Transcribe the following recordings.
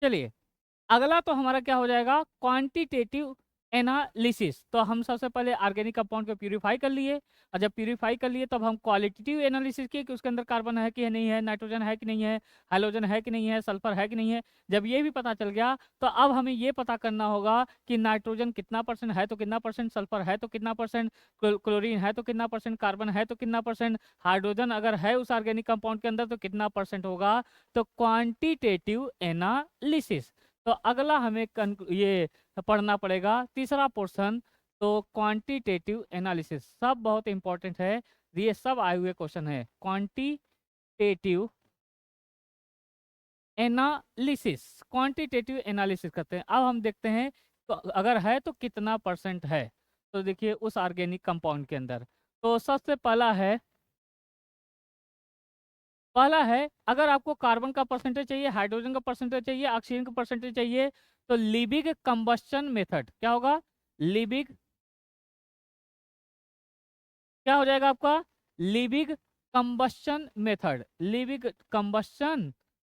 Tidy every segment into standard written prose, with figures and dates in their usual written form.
चलिए, अगला तो हमारा क्या हो जाएगा, क्वांटिटेटिव एनालिसिस। तो हम सबसे पहले ऑर्गेनिक कंपाउंड को प्यूरिफाई कर लिए, और जब प्यूरिफाई कर लिए तब हम क्वालिटेटिव एनालिसिस किए कि उसके अंदर कार्बन है कि नहीं है, नाइट्रोजन है कि नहीं है, हाइड्रोजन है कि नहीं है, सल्फर है कि नहीं है। जब ये भी पता चल गया तो अब हमें ये पता करना होगा कि नाइट्रोजन कितना परसेंट है तो कितना परसेंट, सल्फर है तो कितना परसेंट, क्लोरीन है तो कितना परसेंट, कार्बन है तो कितना परसेंट, हाइड्रोजन अगर है उस ऑर्गेनिक कंपाउंड के अंदर तो कितना परसेंट होगा। तो क्वांटिटेटिव एनालिसिस। तो अगला हमें ये पढ़ना पड़ेगा तीसरा पोर्शन। तो क्वांटिटेटिव एनालिसिस सब बहुत इंपॉर्टेंट है, ये सब आए हुए क्वेश्चन है। क्वांटिटेटिव एनालिसिस, क्वांटिटेटिव एनालिसिस करते हैं। अब हम देखते हैं तो अगर है तो कितना परसेंट है। तो देखिए उस ऑर्गेनिक कंपाउंड के अंदर, तो सबसे पहला है अगर आपको कार्बन का परसेंटेज चाहिए, हाइड्रोजन का परसेंटेज चाहिए, ऑक्सीजन का परसेंटेज चाहिए, तो लिविंग कंबस्शन मेथड क्या होगा, लिविंग क्या हो जाएगा आपका, living combustion method, living combustion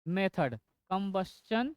method, combustion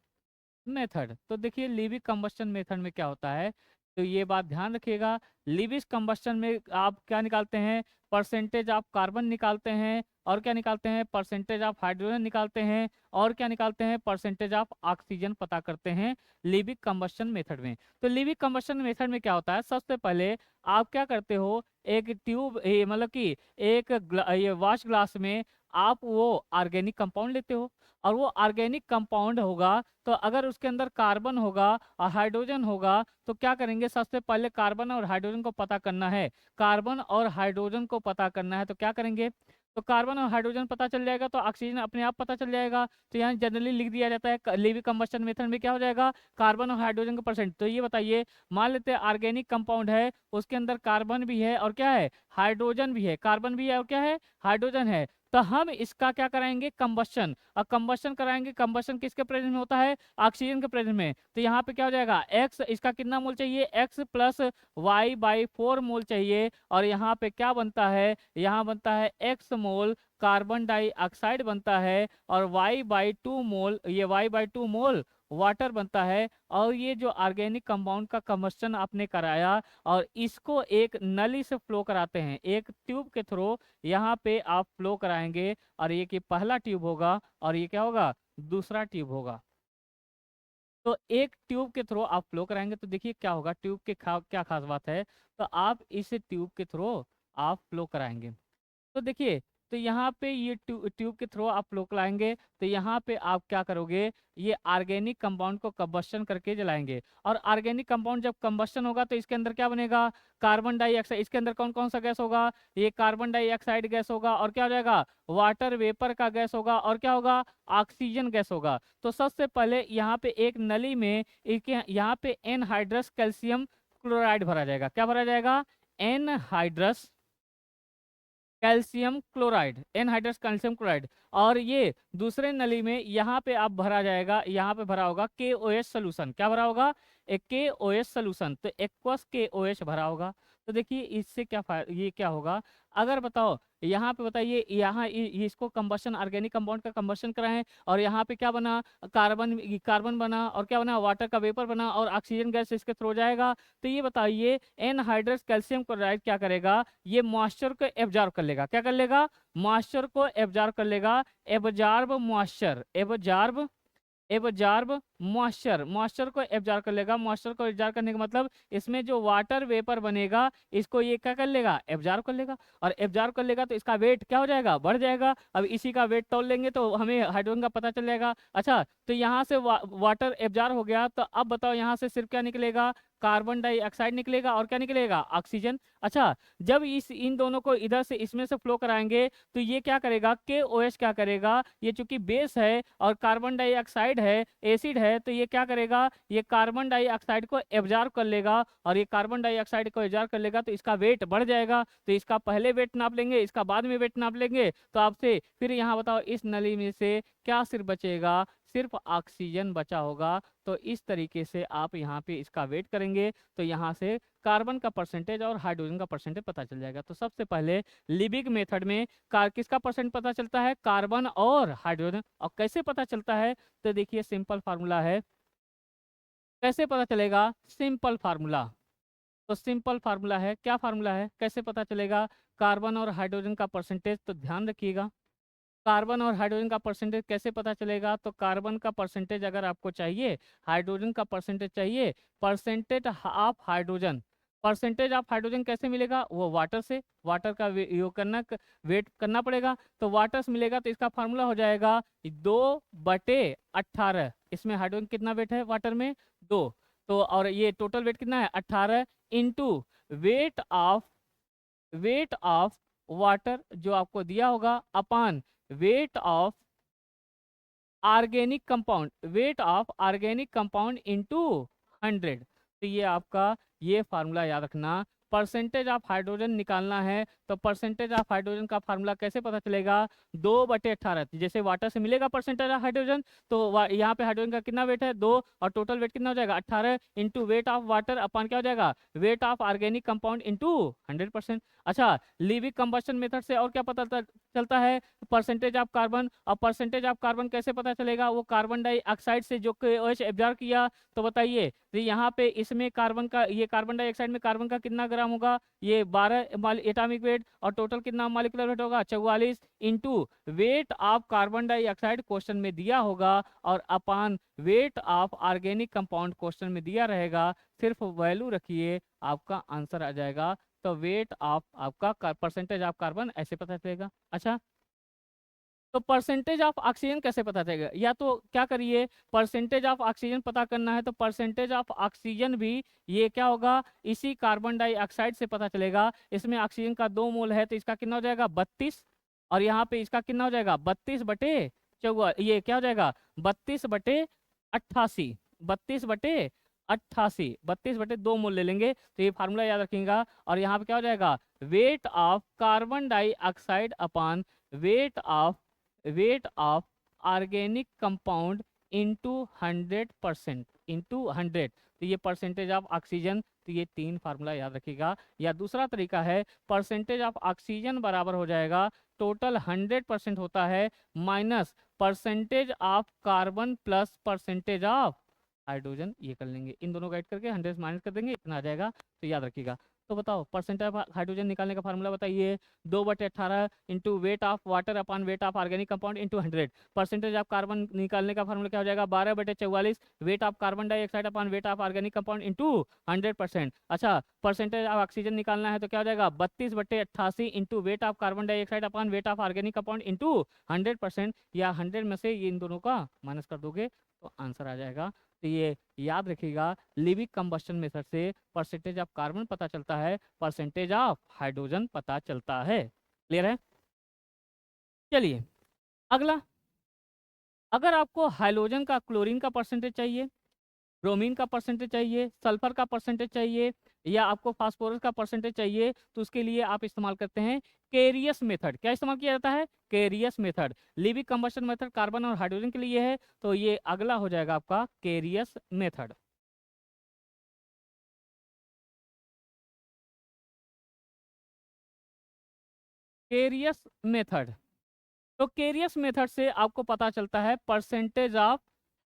method. तो देखिए लिविंग कंबस्शन मेथड में क्या होता है, तो ये बात ध्यान रखिएगा। लिविंग कंबस्शन में आप क्या निकालते हैं, परसेंटेज ऑफ कार्बन निकालते हैं, और क्या निकालते हैं, परसेंटेज ऑफ हाइड्रोजन निकालते हैं, और क्या निकालते हैं, परसेंटेज ऑफ ऑक्सीजन पता करते हैं लिविंग कंबस्शन मेथड में। तो लिविंग कंबस्शन मेथड में क्या होता है, सबसे पहले आप क्या करते हो, एक ट्यूब मतलब कि एक ये वॉश ग्लास में आप वो ऑर्गेनिक कंपाउंड लेते हो, और वो ऑर्गेनिक कंपाउंड होगा तो अगर उसके अंदर कार्बन होगा और हाइड्रोजन होगा तो क्या करेंगे, सबसे पहले कार्बन और हाइड्रोजन को पता करना है। कार्बन और हाइड्रोजन को पता करना है तो क्या करेंगे, तो कार्बन और हाइड्रोजन पता चल जाएगा तो ऑक्सीजन अपने आप पता चल जाएगा। तो यहाँ जनरली लिख दिया जाता है लिविंग कंबस्शन मेथड में क्या हो जाएगा, कार्बन और हाइड्रोजन का परसेंट। तो ये बताइए, मान लेते हैं ऑर्गेनिक कंपाउंड है, उसके अंदर कार्बन भी है और क्या है, हाइड्रोजन भी है, कार्बन भी है और क्या है, हाइड्रोजन है। तो हम इसका क्या कराएंगे, कंबस्शन, और कंबस्शन कराएंगे। कंबस्शन किसके प्रेजेंस में होता है, ऑक्सीजन के प्रेजेंस में। तो यहाँ पे क्या हो जाएगा, एक्स, इसका कितना मोल चाहिए, एक्स प्लस वाई बाई 4 मोल चाहिए, और यहाँ पे क्या बनता है, यहाँ बनता है एक्स मोल कार्बन डाइऑक्साइड बनता है, और वाई बाई 2 मोल, ये वाई बाई 2 मोल वाटर बनता है। और ये जो ऑर्गेनिक कंपाउंड का कंबस्शन आपने कराया, और इसको एक नली से फ्लो कराते हैं, एक ट्यूब के थ्रू यहाँ पे आप फ्लो कराएंगे, और ये कि पहला ट्यूब होगा और ये क्या होगा, दूसरा ट्यूब होगा। तो एक ट्यूब के थ्रू आप फ्लो कराएंगे तो देखिए क्या होगा, ट्यूब के क्या खास बात है, तो आप इस ट्यूब के थ्रू आप फ्लो कराएंगे तो देखिए, तो यहाँ पे ये ट्यूब के थ्रू आप फ्लो कराएंगे तो यहाँ पे आप क्या करोगे, ये ऑर्गेनिक कंपाउंड को कंबस्शन करके जलाएंगे। और ऑर्गेनिक कंपाउंड जब कंबस्शन होगा तो इसके अंदर क्या बनेगा, कार्बन डाइऑक्साइड। इसके अंदर कौन कौन सा गैस होगा, ये कार्बन डाइऑक्साइड गैस होगा, और क्या हो जाएगा, वाटर वेपर का गैस होगा, और क्या होगा, ऑक्सीजन गैस होगा। तो सबसे पहले यहाँ पे एक नली में यहाँ पे एनहाइड्रस कैल्शियम क्लोराइड भरा जाएगा। क्या भरा जाएगा, anhydrous calcium chloride, anhydrous calcium chloride. और ये दूसरे नली में यहाँ पे आप भरा जाएगा, यहाँ पे भरा होगा KOH सोल्यूशन। क्या भरा होगा, एक KOH सोल्यूशन, तो एक्वस KOH भरा होगा। तो देखिए इससे क्या ये क्या होगा, अगर बताओ यहाँ पे बताइए, यहाँ इसको कंबस्शन, ऑर्गेनिक कंपाउंड का कंबस्शन कराएं, और यहाँ पे क्या बना, कार्बन कार्बन बना, और क्या बना, वाटर का वेपर बना, और ऑक्सीजन गैस इसके थ्रू जाएगा। तो ये बताइए एनहाइड्रस कैल्शियम क्लोराइड क्या करेगा, ये मॉइस्चर को एब्जॉर्ब कर लेगा। क्या कर लेगा, मॉइस्चर को एब्जॉर्ब कर लेगा, absorb moisture, absorb moisture, moisture को एब्जॉर्ब कर लेगा। मॉइस्चर को एब्जॉर्ब करने का मतलब इसमें जो वाटर वेपर बनेगा इसको ये क्या कर लेगा, एब्जॉर्ब कर लेगा, और एब्जॉर्ब कर लेगा तो इसका वेट क्या हो जाएगा, बढ़ जाएगा। अब इसी का वेट तोल लेंगे तो हमें हाइड्रोजन का पता चल जाएगा। अच्छा, तो यहाँ से वाटर एब्जॉर्ब हो गया, तो अब बताओ यहाँ से सिर्फ क्या निकलेगा, कार्बन डाइऑक्साइड निकलेगा, और क्या निकलेगा, ऑक्सीजन। अच्छा, जब इन दोनों को इधर से इसमें से फ्लो कराएंगे तो ये क्या करेगा, KOH क्या करेगा, ये चूंकि बेस है और कार्बन डाइऑक्साइड है, एसिड है, तो ये क्या करेगा, ये कार्बन डाइऑक्साइड को एब्जॉर्ब कर लेगा, और ये कार्बन डाइऑक्साइड को एब्जॉर्ब कर लेगा तो इसका वेट बढ़ जाएगा। तो इसका पहले वेट नाप लेंगे, इसका बाद में वेट नाप लेंगे। तो आपसे फिर यहाँ बताओ इस नली में से क्या सिर्फ बचेगा, सिर्फ ऑक्सीजन बचा होगा। तो इस तरीके से आप यहाँ पे इसका वेट करेंगे तो यहाँ से कार्बन का परसेंटेज और हाइड्रोजन का परसेंटेज पता चल जाएगा। तो सबसे पहले लिबिक मेथड में किसका परसेंट पता चलता है, कार्बन और हाइड्रोजन। और कैसे पता चलता है, तो देखिए सिंपल फार्मूला है। कैसे पता चलेगा, सिंपल फार्मूला। तो सिंपल फार्मूला है, क्या फार्मूला है, कैसे पता चलेगा, कार्बन और हाइड्रोजन का परसेंटेज। तो ध्यान रखिएगा, कार्बन और हाइड्रोजन का परसेंटेज कैसे पता चलेगा, तो कार्बन का परसेंटेज अगर आपको चाहिए, हाइड्रोजन का परसेंटेज चाहिए, percentage of hydrogen, percentage of hydrogen कैसे मिलेगा, वो वाटर से, वाटर का योग करना, वेट करना पड़ेगा। तो वाटर से मिलेगा तो इसका फार्मूला हो जाएगा 2/18। इसमें हाइड्रोजन कितना वेट है वाटर में, 2। तो और ये टोटल वेट कितना है 18 इंटू वेट ऑफ वाटर जो आपको दिया होगा upon weight of organic compound, weight of organic compound into 100। तो ये आपका ये फार्मूला याद रखना। परसेंटेज ऑफ हाइड्रोजन निकालना है तो परसेंटेज ऑफ हाइड्रोजन का फार्मूला कैसे पता चलेगा, 2/18। जैसे वाटर से मिलेगा परसेंटेज ऑफ हाइड्रोजन, तो यहाँ पे हाइड्रोजन का कितना वेट है 2, और टोटल वेट कितना हो जाएगा 18 इंटू वेट ऑफ वाटर अपन क्या हो जाएगा wait of organic compound into 100%। अच्छा, लिविक कंबशन मेथड से और क्या पता चलता है, परसेंटेज ऑफ कार्बन। और परसेंटेज ऑफ कार्बन कैसे पता चलेगा, वो कार्बन डाइऑक्साइड से जो OH एब्जॉर्ब किया। तो बताइए, तो यहाँ पे इसमें कार्बन का, ये कार्बन डाइऑक्साइड में कार्बन का कितना ग्राम होगा, ये 12 एटॉमिक वेट, और टोटल कितना मॉलिक्यूलर वेट होगा 44 into weight of carbon dioxide question में दिया होगा, और upon weight of organic compound question में दिया रहेगा। सिर्फ वैल्यू रखिए, आपका आंसर आ जाएगा। तो वेट ऑफ आपका परसेंटेज ऑफ कार्बन ऐसे पता चलेगा। अच्छा, तो परसेंटेज ऑफ ऑक्सीजन कैसे पता चलेगा, या तो क्या करिए, परसेंटेज ऑफ ऑक्सीजन पता करना है तो परसेंटेज ऑफ ऑक्सीजन भी ये क्या होगा, इसी कार्बन डाइऑक्साइड से पता चलेगा। इसमें ऑक्सीजन का 2 मोल है तो इसका कितना हो जाएगा 32, और यहाँ पे इसका कितना हो जाएगा 32/44, ये क्या हो जाएगा 32/88, 32/88, 32/2 मोल ले लेंगे। तो ये फार्मूला याद रखिएगा। और यहाँ पे क्या हो जाएगा, wait of carbon dioxide upon weight of organic compound into 100%, into 100। तो ये परसेंटेज ऑफ ऑक्सीजन, तो ये 3 फार्मूला याद रखिएगा। या दूसरा तरीका है, परसेंटेज ऑफ ऑक्सीजन बराबर हो जाएगा टोटल 100% होता है minus percentage of carbon plus percentage of hydrogen. ये कर लेंगे, इन दोनों को ऐड करके 100 माइनस कर देंगे, इतना आ जाएगा। तो याद रखिएगा। तो बताओ परसेंटेज ऑफ हाइड्रोजन निकालने का फार्मूला बताइए, 2/18 into weight of water upon weight of organic compound into 100। Percentage of carbon निकालने का फार्मूला क्या हो जाएगा, 12/44 wait of carbon dioxide upon weight of organic compound into 100%। अच्छा, परसेंटेज ऑफ ऑक्सीजन निकालना है तो क्या हो जाएगा 32/88 into weight of carbon dioxide upon weight of organic compound into 100%, या 100 में से ये इन दोनों का माइनस कर दोगे तो आंसर आ जाएगा। तो ये याद रखिएगा, लिविक कंबशन मेथड से परसेंटेज ऑफ कार्बन पता चलता है, परसेंटेज ऑफ हाइड्रोजन पता चलता है। क्लियर है। चलिए अगला, अगर आपको हाइड्रोजन का क्लोरीन का परसेंटेज चाहिए, ब्रोमीन का परसेंटेज चाहिए, सल्फर का परसेंटेज चाहिए, या आपको फास्फोरस का परसेंटेज चाहिए, तो उसके लिए आप इस्तेमाल करते हैं केरियस मेथड। क्या इस्तेमाल किया जाता है, केरियस मेथड। लिविक कंबशन मेथड कार्बन और हाइड्रोजन के लिए है, तो ये अगला हो जाएगा आपका केरियस मेथड। केरियस मेथड, तो केरियस मेथड से आपको पता चलता है परसेंटेज ऑफ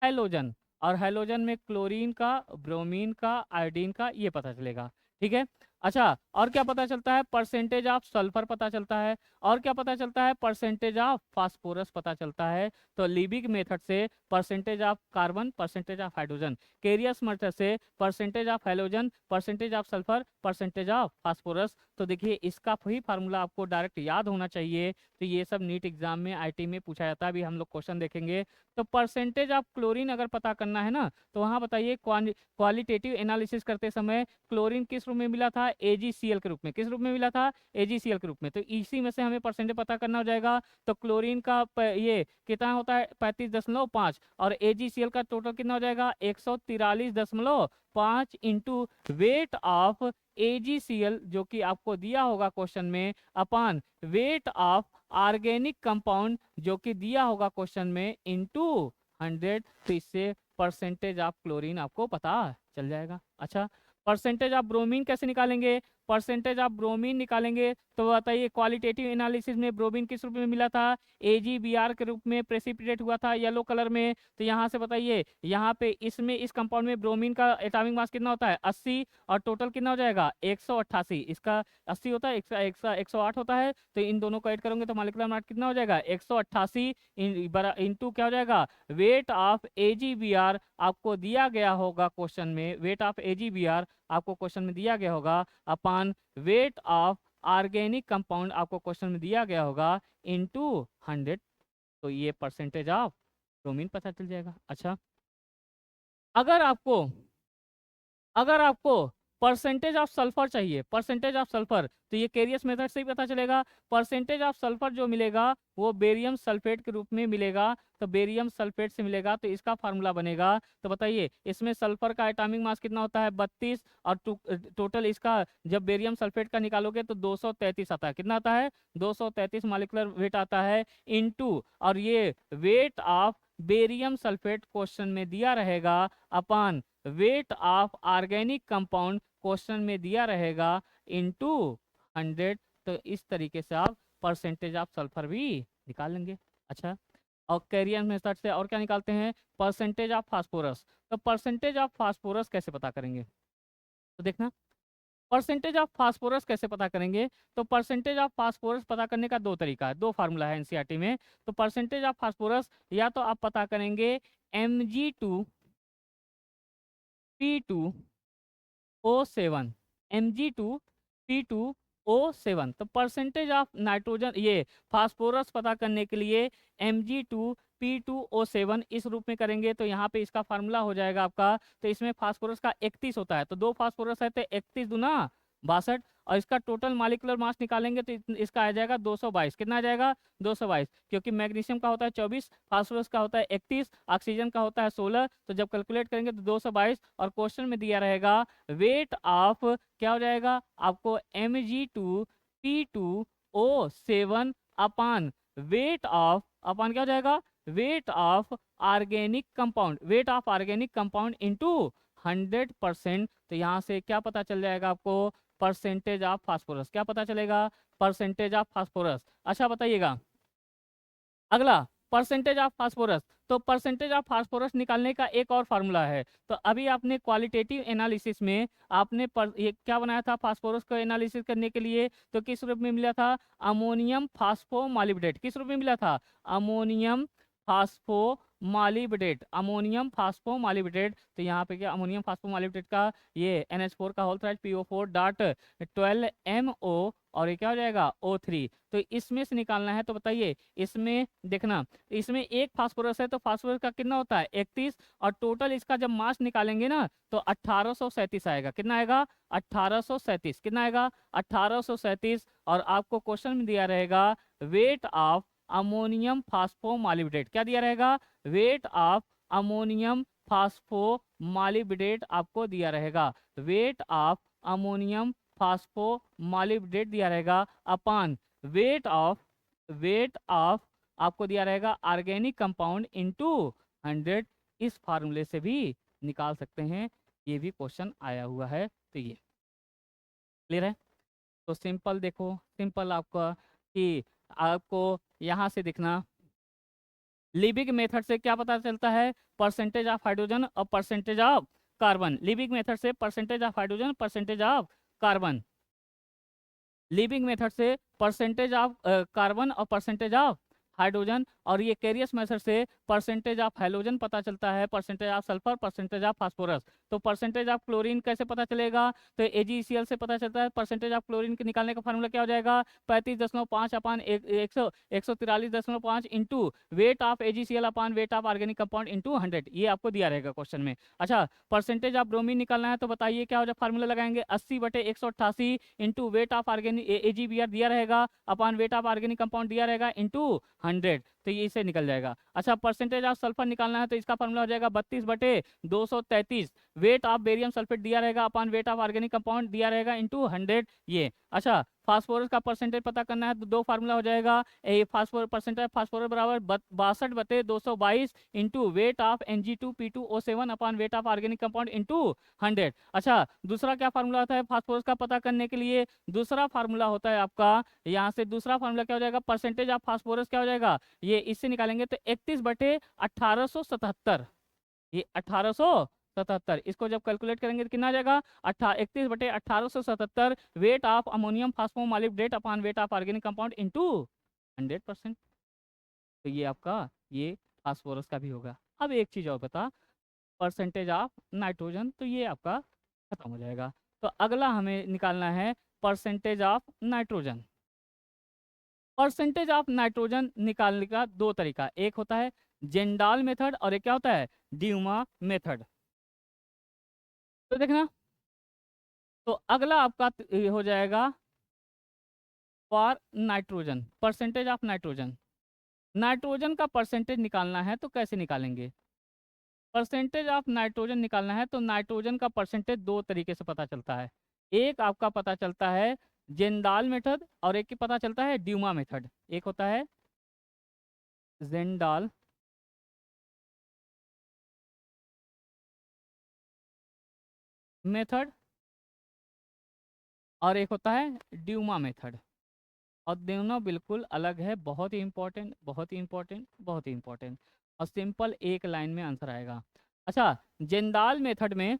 हैलोजन, और हैलोजन में क्लोरीन का, ब्रोमीन का, आयोडीन का, ये पता चलेगा। ठीक है। अच्छा, और क्या पता चलता है, परसेंटेज ऑफ सल्फर पता चलता है, और क्या पता चलता है, परसेंटेज ऑफ फास्फोरस पता चलता है। तो लिबिक मेथड से percentage of carbon, percentage of hydrogen, Carius method से percentage of halogen, percentage of sulphur, percentage of phosphorus. तो देखिए इसका ही फार्मूला आपको डायरेक्ट याद होना चाहिए। तो ये सब नीट एग्जाम में आईटी में पूछा जाता है, अभी हम लोग क्वेश्चन देखेंगे। तो परसेंटेज ऑफ क्लोरीन अगर पता करना है ना, तो वहाँ बताइए क्वालिटेटिव एनालिसिस करते समय क्लोरीन किस रूप में मिला था, AgCl के रूप में। किस रूप में मिला था, AgCl के रूप में। तो इसी में से हमें परसेंटेज पता करना हो जाएगा। तो क्लोरीन का ये कितना होता है 35.5, और AgCl का टोटल कितना हो जाएगा 143.5 इंटू वेट ऑफ AgCl जो कि आपको दिया होगा क्वेश्चन में, अपान वेट ऑफ ऑर्गेनिक कंपाउंड जो कि दिया होगा क्वेश्चन में, इनटू 100, तो इससे परसेंटेज ऑफ क्लोरीन आपको पता चल जाएगा। अच्छा, परसेंटेज ऑफ ब्रोमीन कैसे निकालेंगे? परसेंटेज ऑफ ब्रोमीन निकालेंगे तो बताइए, क्वालिटेटिव एनालिसिस में ब्रोमीन किस रूप में मिला था? AgBr के रूप में प्रेसिपिटेट हुआ था येलो कलर में। तो यहाँ से बताइए, यहाँ पे इसमें इस कंपाउंड में ब्रोमीन का एटॉमिक मास कितना होता है? 80, और टोटल कितना हो जाएगा? 188। इसका 80 होता है, 108 होता है, तो इन दोनों को ऐड करोगे तो मॉलिक्यूलर मास कितना हो जाएगा? 188 इंटू क्या हो जाएगा? वेट ऑफ AgBr आपको दिया गया होगा क्वेश्चन में, वेट ऑफ AgBr आपको क्वेश्चन में दिया गया होगा upon weight of organic compound आपको क्वेश्चन में दिया गया होगा इनटू 100। तो ये परसेंटेज ऑफ ब्रोमीन पता चल जाएगा। अच्छा, अगर आपको परसेंटेज ऑफ सल्फर चाहिए, परसेंटेज ऑफ सल्फर, तो ये केरियस मेथड से ही पता चलेगा। परसेंटेज ऑफ सल्फर जो मिलेगा वो बेरियम सल्फेट के रूप में मिलेगा। तो बेरियम सल्फेट से मिलेगा, तो इसका फार्मूला बनेगा। तो बताइए, इसमें सल्फर का एटॉमिक मास कितना होता है? 32, और टोटल इसका जब बेरियम सल्फेट का निकालोगे तो 233 आता है। कितना आता है? 233 मॉलिक्यूलर वेट आता है इनटू, और ये weight of barium sulphate question में दिया रहेगा upon weight of organic compound question में दिया रहेगा इनटू 100। तो इस तरीके से आप परसेंटेज ऑफ सल्फर भी निकाल लेंगे। अच्छा, और कैरियर मेथड से और क्या निकालते हैं? Percentage of phosphorus. तो परसेंटेज ऑफ फास्फोरस कैसे पता करेंगे? तो देखना, परसेंटेज ऑफ फास्फोरस कैसे पता करेंगे? तो परसेंटेज ऑफ फास्फोरस पता करने का दो तरीका है, दो फार्मूला है एनसीईआरटी में। तो परसेंटेज ऑफ फास्फोरस या तो आप पता करेंगे Mg2P2O7, Mg2P2O7। तो परसेंटेज ऑफ नाइट्रोजन, ये फास्फोरस पता करने के लिए Mg2P2O7 इस रूप में करेंगे, तो यहाँ पे इसका फार्मूला हो जाएगा आपका। तो इसमें फास्फोरस का 31 होता है, तो दो फास्फोरस है तो 31 दूना 62, और इसका टोटल मॉलिक्यूलर मास निकालेंगे तो इसका आ जाएगा 222। कितना आ जाएगा? 222, क्योंकि मैग्नीशियम का होता है 24, फास्फोरस का होता है 31, ऑक्सीजन का होता है 16। तो जब कैलकुलेट करेंगे तो 222, और क्वेश्चन में दिया रहेगा वेट ऑफ, क्या हो जाएगा आपको? Mg2P2O7 अपान वेट ऑफ, अपान क्या हो जाएगा? Wait of organic compound, weight of organic compound into 100%। तो यहाँ से क्या पता चल जाएगा आपको? Percentage of phosphorus. क्या पता चलेगा? Percentage of phosphorus. अच्छा, बताइएगा अगला, परसेंटेज ऑफ फास्फोरस। तो परसेंटेज ऑफ फास्फोरस निकालने का एक और फार्मूला है। तो अभी आपने क्वालिटेटिव एनालिसिस में आपने ये क्या बनाया था फास्फोरस को एनालिसिस करने के लिए? तो किस रूप में मिला था? Ammonium phosphomolybdate. किस रूप में मिला था? Ammonium phosphomolybdate, ammonium phosphomolybdate. तो यहाँ पे क्या, अमोनियम फास्फोमालिब्डेट का ये NH4 का होल थ्राइड PO4.12MO, और ये क्या हो जाएगा? O3। तो इसमें से निकालना है, तो बताइए इसमें देखना, इसमें एक फास्फोरस है तो फास्फोरस का कितना होता है? 31, और टोटल इसका जब मास निकालेंगे ना तो 1837 आएगा। कितना आएगा? 1837। कितना आएगा? 1837। और आपको क्वेश्चन में दिया रहेगा वेट ऑफ अमोनियम फास्फोमालिब्डेट। क्या दिया रहेगा? वेट ऑफ अमोनियम फास्फोमालिब्डेट आपको दिया रहेगा। वेट ऑफ अमोनियम फास्फोमालिब्डेट दिया रहेगा अपान वेट ऑफ आपको दिया रहेगा ऑर्गेनिक कंपाउंड इनटू 100। इस फार्मूले से भी निकाल सकते हैं, ये भी क्वेश्चन आया हुआ है। तो ये क्लियर है? तो सिंपल देखो, सिंपल आपका कि आपको यहाँ से दिखना, लिबिक मेथड से क्या पता चलता है? परसेंटेज ऑफ हाइड्रोजन और percentage of carbon. Liebig method से percentage of hydrogen, percentage of carbon. Living method से परसेंटेज ऑफ कार्बन और परसेंटेज ऑफ हाइड्रोजन, और ये कैरियस मेथड से परसेंटेज ऑफ हैलोजन पता चलता है, percentage of sulphur, percentage of phosphorus. तो परसेंटेज ऑफ क्लोरीन कैसे पता चलेगा? तो AgCl से पता चलता है। परसेंटेज ऑफ क्लोरीन के निकालने का फार्मूला क्या हो जाएगा? 35.5 अपान 143.5 into weight of AgCl upon weight of organic compound into 100। ये आपको दिया रहेगा क्वेश्चन में। अच्छा, परसेंटेज ऑफ ब्रोमीन निकालना है, तो बताइए क्या हो जाए? फार्मूला लगाएंगे 80/188 into weight of organic AgBr दिया रहेगा अपान वेट ऑफ ऑर्गेनिक कंपाउंड दिया रहेगा इंटू 100। तो ये इससे निकल जाएगा। अच्छा, परसेंटेज ऑफ सल्फर निकालना है तो इसका फॉर्मूला हो जाएगा 32/233। वेट ऑफ बेरियम सल्फेट दिया रहेगा अपन वेट ऑफ ऑर्गेनिक कंपाउंड दिया रहेगा इनटू 100 ये। अच्छा, फास्फोरस का परसेंटेज पता करना है तो दो फार्मूला हो जाएगा, ए फास्फोरस परसेंटेज फास्फोरस बराबर 62/222 into weight of Mg2P2O7 upon weight of organic compound into 100। अच्छा, दूसरा क्या फार्मूला होता है फास्फोरस का पता करने के लिए? दूसरा फार्मूला होता है आपका, यहाँ से दूसरा फार्मूला क्या हो जाएगा, परसेंटेज ऑफ फास्फोरस क्या हो जाएगा, ये इससे निकालेंगे तो 31/1877। ये 1877 इसको जब कैलकुलेट करेंगे तो कितना आ जाएगा, 31/1877 weight of ammonium phosphomolybdate upon weight of organic compound into 100%। तो ये आपका ये फास्फोरस का भी होगा। अब एक चीज और बता, परसेंटेज ऑफ नाइट्रोजन, तो ये आपका खत्म हो जाएगा। तो अगला हमें निकालना है percentage of nitrogen. Percentage of nitrogen निकालने का दो तरीका, एक होता है जेंडाल मेथड और एक क्या होता है ड्यूमा मेथड। तो देखना, तो अगला आपका ये हो जाएगा for nitrogen, percentage of nitrogen. Nitrogen का परसेंटेज निकालना है तो कैसे निकालेंगे? परसेंटेज ऑफ नाइट्रोजन निकालना है तो नाइट्रोजन का परसेंटेज दो तरीके से पता चलता है। एक आपका पता चलता है जेंडाल मेथड और एक की पता चलता है ड्यूमा मेथड। एक होता है जेंडाल मेथड और एक होता है ड्यूमा मेथड, और दोनों बिल्कुल अलग है। बहुत ही इंपॉर्टेंट, बहुत ही इंपॉर्टेंट, बहुत ही इंपॉर्टेंट, और सिंपल एक लाइन में आंसर आएगा। अच्छा, जेंडाल मेथड में,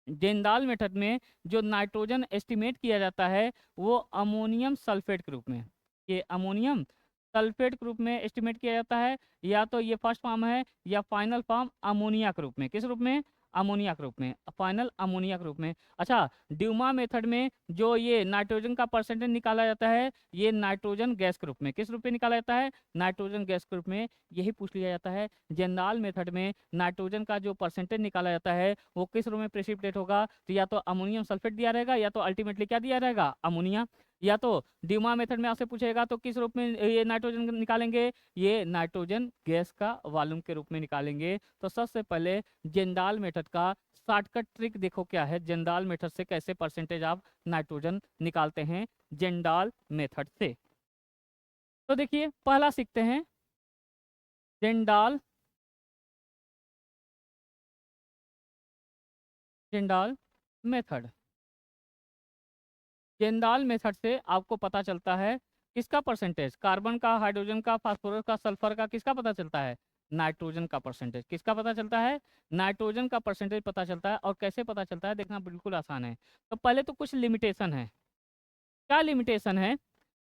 जेंडाल मेथड में जो नाइट्रोजन एस्टिमेट किया जाता है वो अमोनियम सल्फेट के रूप में, ये अमोनियम सल्फेट के रूप में एस्टिमेट किया जाता है। या तो ये फर्स्ट फॉर्म है या फाइनल फॉर्म अमोनिया के रूप में। किस रूप में? अमोनिया के रूप में, फाइनल अमोनिया के रूप में। अच्छा, ड्यूमा मेथड में जो ये नाइट्रोजन का परसेंटेज निकाला जाता है ये नाइट्रोजन गैस के रूप में। किस रूप में निकाला जाता है? नाइट्रोजन गैस के रूप में। यही पूछ लिया जाता है जेंडाल मेथड में नाइट्रोजन का जो परसेंटेज निकाला जाता है वो किस रूप में प्रेसिपिटेट होगा, तो या तो अमोनियम सल्फेट दिया रहेगा या तो अल्टीमेटली क्या दिया रहेगा, अमोनिया। या तो ड्यूमा मेथड में आपसे पूछेगा तो किस रूप में ये नाइट्रोजन निकालेंगे, ये नाइट्रोजन गैस का वॉल्यूम के रूप में निकालेंगे। तो सबसे पहले जेंडाल मेथड का शॉर्टकट ट्रिक देखो क्या है, जेंडाल मेथड से कैसे परसेंटेज ऑफ नाइट्रोजन निकालते हैं जेंडाल मेथड से। तो देखिए पहला सीखते हैं जेंडाल, जेंडाल मेथड। जेंडाल मेथड से आपको पता चलता है किसका परसेंटेज, कार्बन का, हाइड्रोजन का, फास्फोरस का, सल्फर का, किसका पता चलता है, नाइट्रोजन का परसेंटेज। किसका पता चलता है? नाइट्रोजन का परसेंटेज पता चलता है। और कैसे पता चलता है देखना बिल्कुल आसान है। तो पहले तो कुछ लिमिटेशन है। क्या लिमिटेशन है?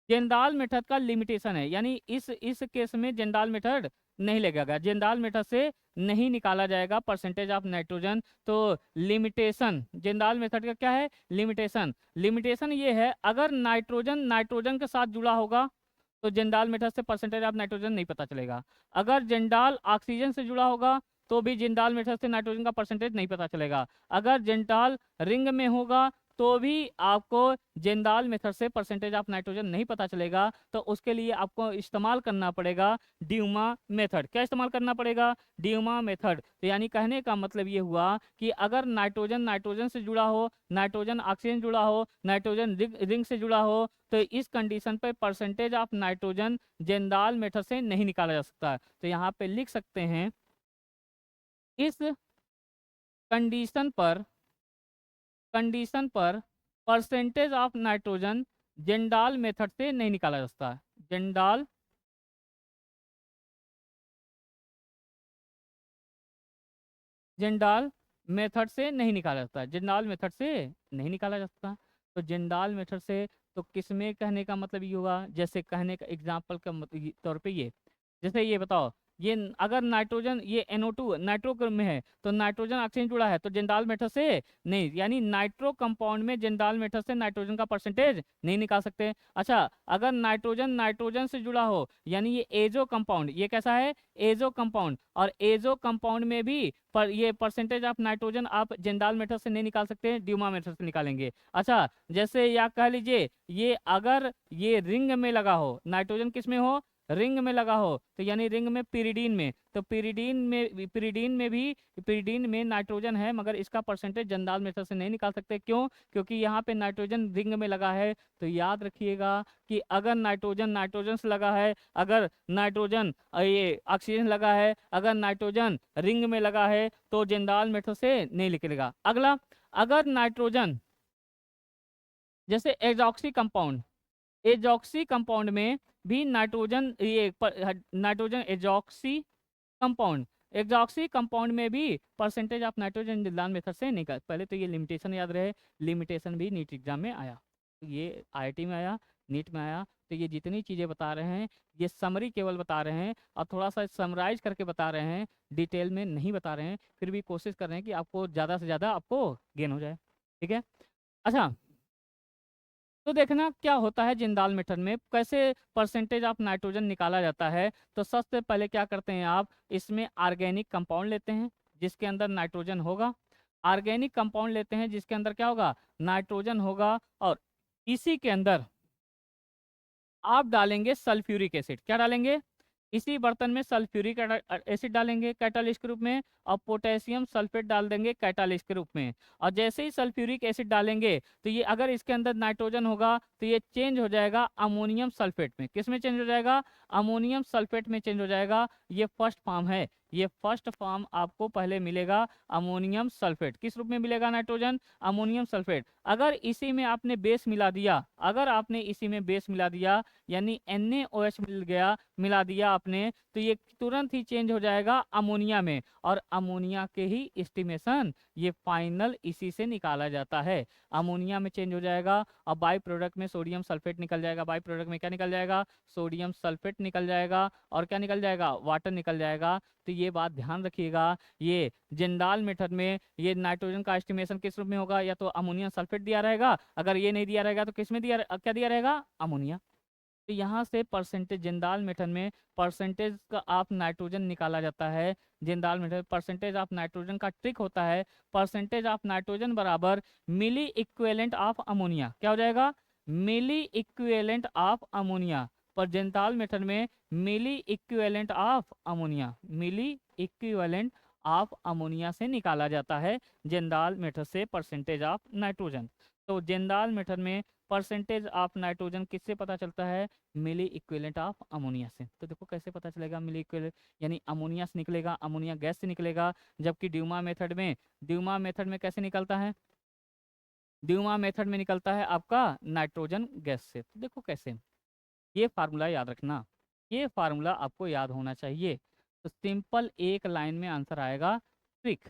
जेंडाल मेथड का लिमिटेशन है, यानी इस केस में जेंडाल मेथड नहीं लगेगा, जेंडाल मेथड से नहीं निकाला जाएगा परसेंटेज ऑफ नाइट्रोजन। तो लिमिटेशन जेंडाल मेथड का क्या है, लिमिटेशन। लिमिटेशन ये है अगर नाइट्रोजन नाइट्रोजन के साथ जुड़ा होगा तो जेंडाल मेथड से परसेंटेज ऑफ नाइट्रोजन नहीं पता चलेगा। अगर जेंडाल ऑक्सीजन से जुड़ा होगा तो भी जेंडाल मेथड से नाइट्रोजन का परसेंटेज नहीं पता चलेगा। अगर जेंडाल रिंग में होगा तो भी आपको जेंडाल मेथड से परसेंटेज ऑफ नाइट्रोजन नहीं पता चलेगा। तो उसके लिए आपको इस्तेमाल करना पड़ेगा ड्यूमा मेथड। क्या इस्तेमाल करना पड़ेगा? Dumas method. तो यानी कहने का मतलब ये हुआ कि अगर नाइट्रोजन नाइट्रोजन से जुड़ा हो, नाइट्रोजन ऑक्सीजन जुड़ा हो, नाइट्रोजन रिंग से जुड़ा हो, तो इस कंडीशन पे percentage of nitrogen Kjeldahl method से नहीं निकाला जा सकता। तो यहाँ पे लिख सकते हैं इस कंडीशन पर, कंडीशन पर percentage of nitrogen Kjeldahl method से नहीं निकाला जा सकता। जेंडाल जेंडाल मेथड से नहीं निकाला जाता, जेंडाल मेथड से नहीं निकाला जा सकता। तो जेंडाल मेथड से तो किसमें कहने का मतलब ये हुआ, जैसे कहने का एग्जाम्पल का तौर पे ये, जैसे ये बताओ ये अगर नाइट्रोजन ये NO2 नाइट्रो में है तो नाइट्रोजन ऑक्सीजन जुड़ा है तो जेंडाल मेथड से नहीं, यानी नाइट्रो कंपाउंड में जेंडाल मेथड से नाइट्रोजन का परसेंटेज नहीं निकाल सकते। अच्छा, अगर नाइट्रोजन नाइट्रोजन से जुड़ा हो यानी ये एजो कंपाउंड, ये कैसा है, एजो कंपाउंड, और एजो कंपाउंड में भी पर ये परसेंटेज ऑफ नाइट्रोजन आप जेंडाल मेथड से नहीं निकाल सकते, ड्यूमा मेथड से निकालेंगे। अच्छा, जैसे या कह लीजिए ये अगर ये रिंग में लगा हो, नाइट्रोजन किस में हो, रिंग में लगा हो तो यानी रिंग में पिरिडीन में, तो पिरिडीन में नाइट्रोजन है, मगर इसका परसेंटेज जंदाल मेथड से नहीं निकाल सकते। क्यों? क्योंकि यहाँ पे नाइट्रोजन रिंग में लगा है। तो याद रखिएगा कि अगर नाइट्रोजन से लगा है, अगर नाइट्रोजन ये ऑक्सीजन लगा है, अगर नाइट्रोजन रिंग में लगा है तो जंदाल मेथड से नहीं निकलेगा। अगला, अगर नाइट्रोजन जैसे एजॉक्सी कंपाउंड में भी नाइट्रोजन एजॉक्सी कंपाउंड में भी परसेंटेज ऑफ नाइट्रोजन जंदाल मेथड से निकल। पहले तो ये लिमिटेशन याद रहे, लिमिटेशन भी नीट एग्जाम में आया, ये आईआईटी में आया, नीट में आया। तो ये जितनी चीज़ें बता रहे हैं ये समरी केवल बता रहे हैं और थोड़ा सा समराइज करके बता रहे हैं, डिटेल में नहीं बता रहे हैं। फिर भी कोशिश कर रहे हैं कि आपको ज़्यादा से ज़्यादा आपको गेन हो जाए। ठीक है, अच्छा तो देखना क्या होता है जिंदाल मेथड में, कैसे परसेंटेज ऑफ नाइट्रोजन निकाला जाता है। तो सबसे पहले क्या करते हैं आप, इसमें ऑर्गेनिक कंपाउंड लेते हैं जिसके अंदर नाइट्रोजन होगा, ऑर्गेनिक कंपाउंड लेते हैं जिसके अंदर क्या होगा, नाइट्रोजन होगा, और इसी के अंदर आप डालेंगे सल्फ्यूरिक एसिड। क्या डालेंगे? इसी बर्तन में सल्फ्यूरिक एसिड डालेंगे कैटालिस्ट के रूप में, और पोटेशियम सल्फेट डाल देंगे कैटालिस्ट के रूप में। और जैसे ही सल्फ्यूरिक एसिड डालेंगे तो ये अगर इसके अंदर नाइट्रोजन होगा तो ये चेंज हो जाएगा अमोनियम सल्फेट में। किस में चेंज हो जाएगा? अमोनियम सल्फेट में चेंज हो जाएगा। ये फर्स्ट फॉर्म है, ये फर्स्ट फॉर्म आपको पहले मिलेगा अमोनियम सल्फेट। किस रूप में मिलेगा नाइट्रोजन? Ammonium sulphate. अगर इसी में आपने बेस मिला दिया, अगर आपने इसी में बेस मिला दिया यानी NaOH मिला दिया आपने, तो ये तुरंत ही चेंज हो जाएगा अमोनिया में, और अमोनिया के ही एस्टिमेशन ये फाइनल इसी से निकाला जाता है। अमोनिया में चेंज हो जाएगा और बाई प्रोडक्ट में सोडियम सल्फेट निकल जाएगा। बाई प्रोडक्ट में क्या निकल जाएगा? सोडियम सल्फेट निकल जाएगा, और क्या निकल जाएगा? वाटर निकल जाएगा। तो ये बात ध्यान रखिएगा, ये जिंदाल मेथड में ये नाइट्रोजन का एस्टिमेशन किस रूप में होगा? या तो अमोनियम सल्फेट दिया रहेगा, अगर ये नहीं दिया रहेगा तो किस में क्या दिया रहेगा? अमोनिया। तो यहाँ से परसेंटेज जिंदाल मेथड में परसेंटेज का ऑफ नाइट्रोजन निकाला जाता है। Kjeldahl method percentage of nitrogen का ट्रिक होता है, परसेंटेज ऑफ नाइट्रोजन बराबर मिली इक्विवेलेंट ऑफ अमोनिया। क्या हो जाएगा? Milli equivalent of ammonia. पर जिंदाल मेथड में milli equivalent of ammonia, milli equivalent of ammonia से निकाला जाता है जिंदाल मेथड से परसेंटेज ऑफ नाइट्रोजन। तो जिंदाल मेथड में परसेंटेज ऑफ नाइट्रोजन किससे पता चलता है? मिली इक्विवेलेंट ऑफ अमोनिया से। तो देखो कैसे पता चलेगा मिली इक्विवेलेंट, यानी अमोनिया से निकलेगा, अमोनिया गैस से निकलेगा। जबकि ड्यूमा मेथड में कैसे निकलता है? ड्यूमा मेथड में निकलता है आपका नाइट्रोजन गैस से। तो देखो कैसे, ये फार्मूला याद रखना, ये फार्मूला आपको याद होना चाहिए। तो सिंपल एक लाइन में आंसर आएगा। ट्रिक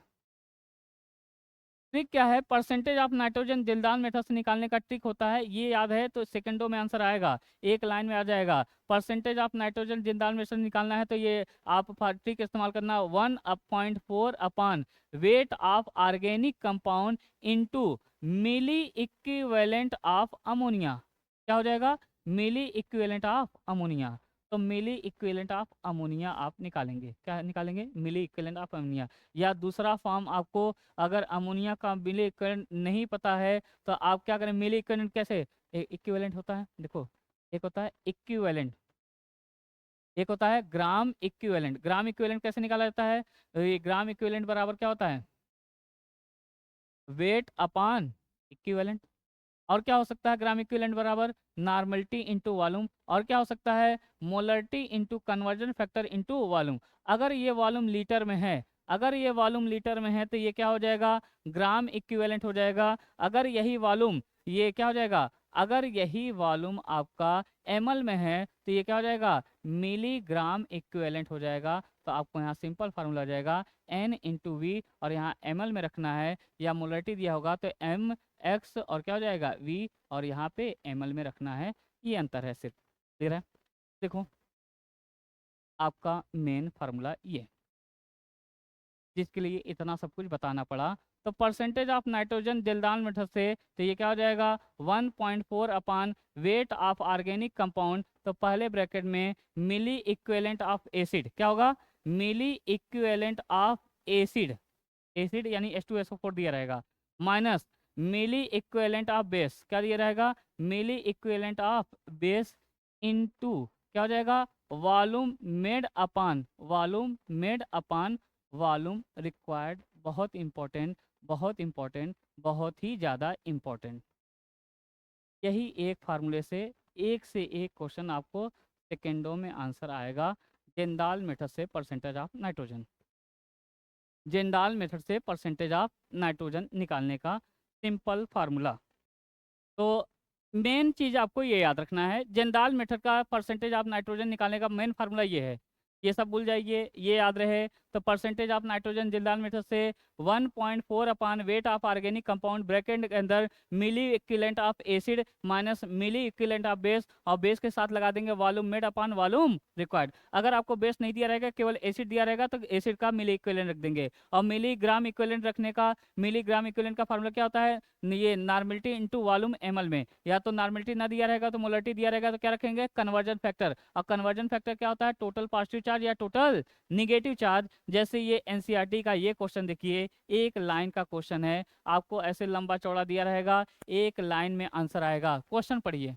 ट्रिक क्या है? Percentage of nitrogen Jindal method से निकालने का ट्रिक होता है, ये याद है तो सेकंडों में आंसर आएगा, एक लाइन में आ जाएगा। Percentage of nitrogen Jindal method से निकालना है तो ये आप ट्रिक इस्तेमाल करना, 1/4 upon weight of organic compound into milli equivalent of ammonia. क्या हो जाएगा? Milli equivalent of ammonia. तो मिली इक्विवेलेंट ऑफ अमोनिया आप निकालेंगे। क्या निकालेंगे? Milli equivalent of ammonia. या दूसरा फॉर्म आपको, अगर अमोनिया का मिली इक्विवेलेंट नहीं पता है तो आप क्या करें? मिली इक्विवेलेंट कैसे? इक्विवेलेंट होता है, देखो एक होता है इक्विवेलेंट, एक होता है ग्राम इक्विवेलेंट। ग्राम इक्विवेलेंट कैसे निकाला जाता है? ये ग्राम इक्विवेलेंट बराबर क्या होता है? Weight upon equivalent. और क्या हो सकता है ग्राम इक्विवेलेंट बराबर? Normality into volume. और क्या हो सकता है? Molarity into conversion factor into volume. अगर ये वॉल्यूम लीटर में है, अगर ये वॉल्यूम लीटर में है तो ये क्या हो जाएगा? ग्राम इक्विवेलेंट हो जाएगा। अगर यही वॉल्यूम, ये क्या हो जाएगा? अगर यही वॉल्यूम आपका ml में है तो ये क्या हो जाएगा? मिलीग्राम इक्विवेलेंट हो जाएगा। तो आपको यहाँ सिंपल फार्मूला आ जाएगा N इंटू वी, और यहाँ ml में रखना है, या मोलरिटी दिया होगा तो m x और क्या हो जाएगा? v, और यहाँ पे ml में रखना है। ये अंतर है सिर्फ, क्लियर है? देखो आपका मेन फार्मूला ये, जिसके लिए इतना सब कुछ बताना पड़ा। तो percentage of nitrogen Jindal method से तो ये क्या हो जाएगा? 1/4 upon weight of organic compound. तो पहले ब्रैकेट में मिली इक्विवेलेंट ऑफ एसिड, क्या होगा? Milli equivalent of acid, acid यानी H2SO4 दिया रहेगा, minus milli equivalent of base, क्या दिया रहेगा? Milli equivalent of base into क्या हो जाएगा? Volume made upon volume made upon volume required. बहुत इंपॉर्टेंट, बहुत इंपॉर्टेंट, बहुत ही ज़्यादा इंपॉर्टेंट। यही एक फार्मूले से एक क्वेश्चन आपको सेकेंडों में आंसर आएगा। जेंडाल मेथड से percentage of nitrogen, Kjeldahl method से परसेंटेज ऑफ नाइट्रोजन निकालने का सिंपल फार्मूला। तो मेन चीज़ आपको ये याद रखना है, जेंडाल मेथड का परसेंटेज ऑफ नाइट्रोजन निकालने का मेन फार्मूला ये है। ये सब भूल जाइए, ये याद रहे। तो percentage of nitrogen Kjeldahl method से 1.4 upon weight of organic compound bracket के अंदर milli equivalent of acid minus milli equivalent of base, और बेस के साथ लगा देंगे volume made upon volume required. अगर आपको बेस नहीं दिया रहेगा, केवल एसिड दिया रहेगा, तो एसिड का मिली इक्विवेलेंट रख देंगे। और मिलीग्राम इक्विवेलेंट रखने का, मिलीग्राम इक्विवेलेंट का फार्मूला क्या होता है, ये नॉर्मलिटी इनटू वॉल्यूम ml में। या तो नॉर्मलिटी ना दिया रहेगा तो मोलरिटी दिया रहेगा तो क्या रखेंगे, कन्वर्जन फैक्टर। और कन्वर्जन फैक्टर क्या होता है, टोटल पॉजिटिव चार्ज या टोटल निगेटिव चार्ज। जैसे ये एनसीईआरटी का ये क्वेश्चन देखिए, एक लाइन का क्वेश्चन है, आपको ऐसे लंबा चौड़ा दिया रहेगा, एक लाइन में आंसर आएगा। क्वेश्चन पढ़िए।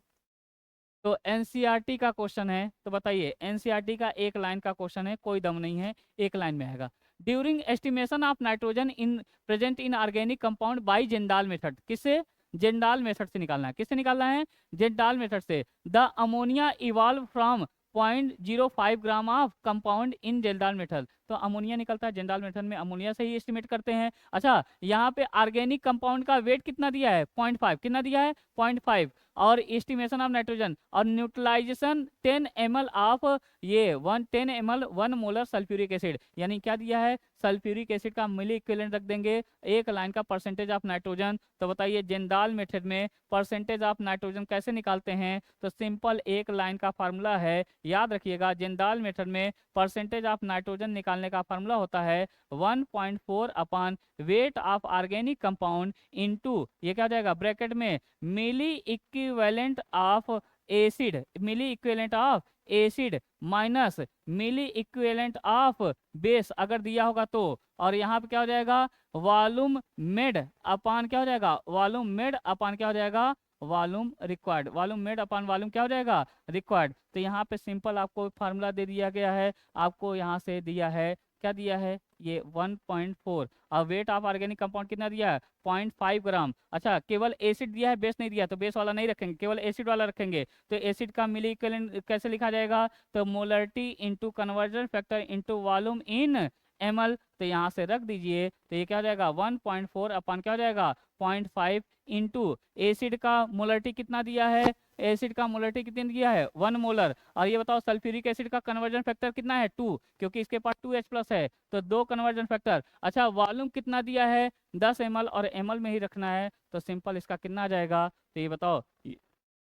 तो एनसीईआरटी का क्वेश्चन है, तो बताइए, एनसीईआरटी का एक लाइन का क्वेश्चन है, कोई दम नहीं है, एक लाइन में आएगा। During estimation of nitrogen in present in organic compound by Kjeldahl method, किससे, जेंडाल मेथड से निकालना है। किससे निकालना है, जेंडाल मेथड से। The ammonia evolve from 0.05 gram of compound in Kjeldahl method. तो अमोनिया निकलता है जेंडाल मेथड में, अमोनिया से ही एस्टिमेट करते हैं। अच्छा, यहाँ पे ऑर्गेनिक कंपाउंड का वेट कितना दिया है, 0.5, कितना दिया है, 0.5। और एस्टिमेशन ऑफ नाइट्रोजन और न्यूट्रलाइजेशन 10 ml ऑफ ये 10 ml 1 मोलर सल्फ्यूरिक एसिड, यानी क्या दिया है, सल्फ्यूरिक एसिड का मिली इक्विवेलेंट रख देंगे। एक लाइन का परसेंटेज ऑफ नाइट्रोजन। तो बताइए जेंडाल मेथड में परसेंटेज ऑफ नाइट्रोजन कैसे निकालते हैं, तो सिंपल एक लाइन का फार्मूला है, याद रखिएगा। जेंडाल मेथड में परसेंटेज ऑफ नाइट्रोजन निकालने का फार्मूला होता है 1.4 upon weight of organic compound into, ये क्या हो जाएगा, ब्रैकेट में milli equivalent of acid, milli equivalent of acid minus milli equivalent of base अगर दिया होगा तो। और यहाँ पे क्या हो जाएगा, वॉल्यूम मेड अपान क्या हो जाएगा, वॉल्यूम मेड अपान क्या हो जाएगा, volume required. Volume made upon volume क्या हो जाएगा, रिक्वायर्ड। तो यहाँ पे सिंपल आपको फार्मूला दे दिया गया है, आपको यहाँ से दिया है, क्या दिया है, ये 1.4। और वेट ऑफ ऑर्गेनिक कंपाउंड कितना दिया है, 0.5 ग्राम। अच्छा, केवल एसिड दिया है, बेस नहीं दिया, तो बेस वाला नहीं रखेंगे, केवल एसिड वाला रखेंगे। तो एसिड का मिली इक्विवेलेंट कैसे लिखा जाएगा, तो molarity into conversion factor into volume इन ml। तो यहाँ से रख दीजिए, तो ये क्या हो जाएगा, 1.4 अपान क्या हो जाएगा, 0.5 इंटू एसिड का मोलरिटी कितना दिया है, एसिड का मोलरिटी कितनी दिया है, 1 मोलर। और ये बताओ सल्फ्यूरिक एसिड का कन्वर्जन फैक्टर कितना है, 2, क्योंकि इसके पास 2H+ है, तो 2 कन्वर्जन फैक्टर। अच्छा, वॉल्यूम कितना दिया है, 10 ml, और ml में ही रखना है, तो सिंपल इसका कितना आ जाएगा, तो ये बताओ,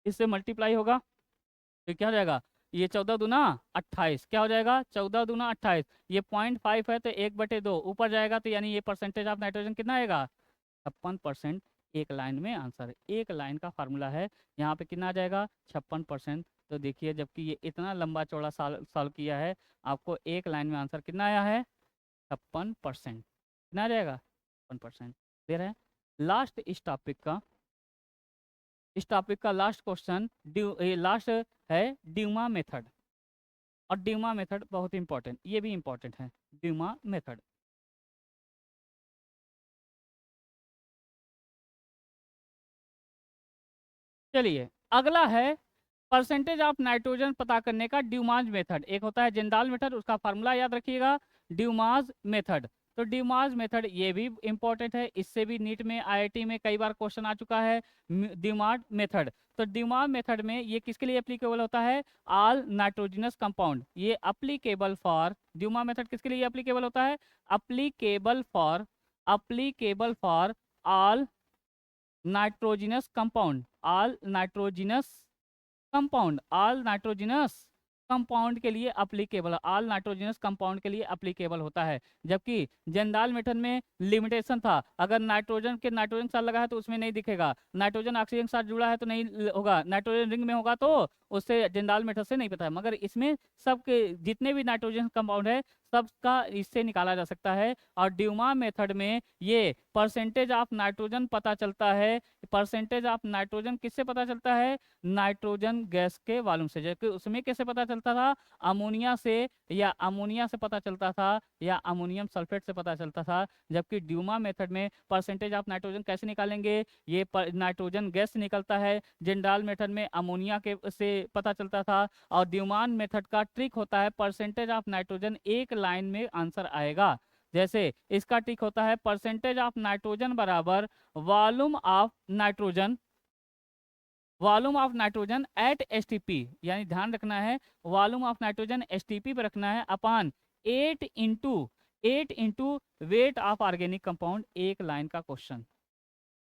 इससे मल्टीप्लाई होगा तो क्या हो जाएगा, ये 14 दूना 28, क्या हो जाएगा, 14 दूना 28। ये 0.5 है तो 1/2 ऊपर जाएगा, तो यानी ये परसेंटेज ऑफ नाइट्रोजन कितना आएगा, 56%। एक लाइन में आंसर है, एक लाइन का फार्मूला है, यहाँ पे कितना आ जाएगा, 56%। तो देखिए, जबकि ये इतना लंबा चौड़ा सॉल्व किया है, आपको एक लाइन में आंसर कितना आया है, 56%। कितना आ जाएगा, 56% दे रहे हैं। लास्ट इस टॉपिक का लास्ट क्वेश्चन, लास्ट है ड्यूमा मेथड। और ड्यूमा मेथड बहुत इंपॉर्टेंट, ये भी इंपॉर्टेंट है, ड्यूमा मेथड। चलिए, अगला है परसेंटेज ऑफ नाइट्रोजन पता करने का ड्यूमाज मेथड। एक होता है जेंडाल मेथड, उसका फार्मूला याद रखिएगा, ड्यूमाज मेथड। तो ड्यूमाज मेथड ये भी इंपॉर्टेंट है, इससे भी नीट में आईआईटी में कई बार क्वेश्चन आ चुका है, ड्यूमाज मेथड। तो ड्यूमाज मेथड में ये किसके लिए एप्लीकेबल होता है, ऑल नाइट्रोजिनस कंपाउंड। ये अप्लीकेबल फॉर, ड्यूमा मेथड किसके लिए एप्लीकेबल होता है, applicable for all nitrogenous compound, all nitrogenous compound, all nitrogenous compound के लिए अप्लीकेबल, ऑल नाइट्रोजिनस कंपाउंड के लिए अप्लीकेबल होता है। जबकि जेंडाल मेथड में लिमिटेशन था, अगर नाइट्रोजन के नाइट्रोजन साथ लगा है तो उसमें नहीं दिखेगा, नाइट्रोजन ऑक्सीजन के साथ जुड़ा है तो नहीं होगा, नाइट्रोजन रिंग में होगा तो उससे जेंडाल मेथड से नहीं पता है। मगर इसमें सबके जितने भी नाइट्रोजन कंपाउंड है सबका इससे निकाला जा सकता है। और ड्यूमा मेथड में ये परसेंटेज ऑफ नाइट्रोजन पता चलता है। परसेंटेज ऑफ नाइट्रोजन किससे पता चलता है? नाइट्रोजन गैस के वॉल्यूम से। जबकि उसमें कैसे पता चलता था? अमोनिया से, या अमोनिया से पता चलता था, या अमोनियम सल्फेट से पता चलता था। जबकि ड्यूमा मेथड में परसेंटेज ऑफ नाइट्रोजन कैसे निकालेंगे? ये नाइट्रोजन गैस से निकलता है। जिंडाल मेथड में अमोनिया के से पता चलता था। और ड्यूमान मेथड का ट्रिक होता है परसेंटेज ऑफ नाइट्रोजन, एक लाइन में आंसर आएगा। जैसे इसका ट्रिक होता है परसेंटेज ऑफ नाइट्रोजन बराबर volume of nitrogen, volume of nitrogen at STP, यानी ध्यान रखना है वॉल्यूम ऑफ नाइट्रोजन एसटीपी पे रखना है, upon 8 into weight of organic compound. एक लाइन का क्वेश्चन,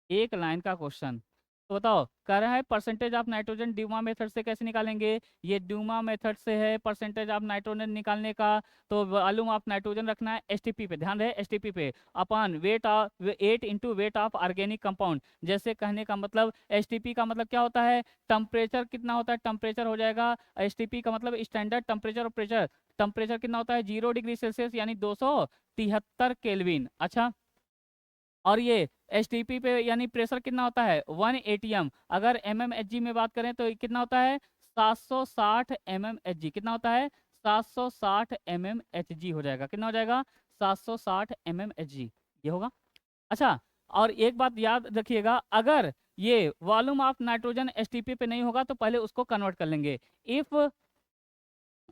एक लाइन का क्वेश्चन। तो बताओ, कह रहा है percentage of nitrogen Dumas method से कैसे निकालेंगे? ये ड्यूमा मेथड से है परसेंटेज ऑफ नाइट्रोजन निकालने का। तो वॉल्यूम ऑफ नाइट्रोजन रखना है एसटीपी पे, ध्यान रहे एसटीपी पे, upon weight of 8 into weight of organic compound. जैसे कहने का मतलब एसटीपी का मतलब क्या होता है? टेम्परेचर कितना होता है? टेम्परेचर हो जाएगा, एसटीपी का मतलब स्टैंडर्ड टेम्परेचर और प्रेशर। टेम्परेचर कितना होता है? 0 डिग्री सेल्सियस यानी 273 केल्विन। अच्छा, और ये एसटीपी पे यानी प्रेशर कितना होता है? 1 एटीएम। अगर एमएमएचजी में बात करें तो कितना होता है? 760 एमएमएचजी। कितना होता है? 760 एमएमएचजी हो जाएगा। कितना हो जाएगा? 760 एमएमएचजी ये होगा। अच्छा, और एक बात याद रखिएगा, अगर ये वॉल्यूम ऑफ नाइट्रोजन एसटीपी पे नहीं होगा तो पहले उसको कन्वर्ट कर लेंगे। If